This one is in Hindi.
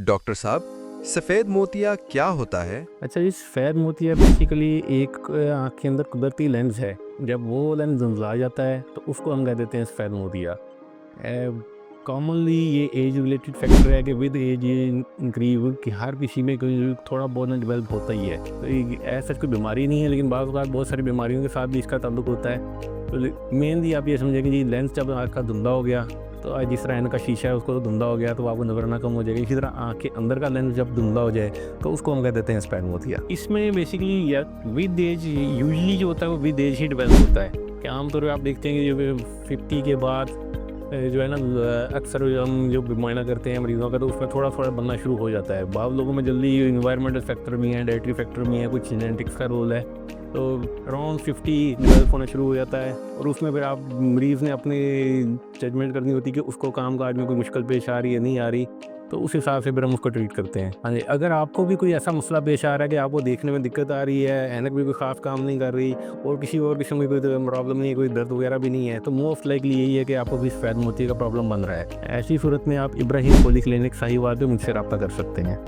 डॉक्टर साहब, सफ़ेद मोतिया क्या होता है? अच्छा जी, सफ़ेद मोतिया बेसिकली एक आँख के अंदर कुदरती लेंस है। जब वो लेंस धुंधला जाता है तो उसको हम कह देते हैं सफ़ेद मोतिया। कॉमनली ये एज रिलेटेड फैक्टर है कि विद एज ये इंक्रीज कि हर किसी में कोई थोड़ा बहुत ना डेवलप होता ही है। तो ऐसा कोई बीमारी नहीं है, लेकिन बाज़ औक़ात बहुत सारी बीमारियों के साथ भी इसका ताल्लुक होता है। तो मेनली आप ये समझें कि जी लेंस जब आँख का धुंधला हो गया, तो आज जिस तरह ऐनक का शीशा है उसको धुंधला हो गया तो आपको नज़र आना कम हो जाएगा। इसी तरह आँख के अंदर का लेंस जब धुंधला हो जाए तो उसको हम कह देते हैं सफ़ेद मोतिया। इसमें बेसिकली या विद एज यूजुअली जो होता है वो विद एज ही डेवलप होता है कि आमतौर पे आप देखते हैं कि जो 50 के बाद जो है ना अक्सर हम जो मुआयना करते हैं मरीज़ों का, तो उसमें थोड़ा थोड़ा बनना शुरू हो जाता है। बाद लोगों में जल्दी इन्वायरमेंटल फैक्टर भी हैं, डाइटरी फैक्टर भी हैं, कुछ जेनेटिक्स का रोल है। तो अराउंड 50 डेवलप होना शुरू हो जाता है और उसमें फिर आप मरीज़ ने अपनी जजमेंट करनी होती है कि उसको काम काज में कोई मुश्किल पेश आ रही है, नहीं आ रही, तो उस हिसाब से फिर हम उसको ट्रीट करते हैं। हाँ जी, अगर आपको भी कोई ऐसा मसला पेश आ रहा है कि आपको देखने में दिक्कत आ रही है, ऐनक भी कोई ख़ास काम नहीं कर रही और किसी और किस्म की कोई प्रॉब्लम नहीं है, कोई दर्द वगैरह भी नहीं है, तो मोस्ट लाइकली यही है कि आपको भी सफ़ेद मोतिया का प्रॉब्लम बन रहा है। ऐसी सूरत में आप इब्राहिम पॉलीक्लिनिक साहिवाल पे मुझसे रब्ता कर सकते हैं।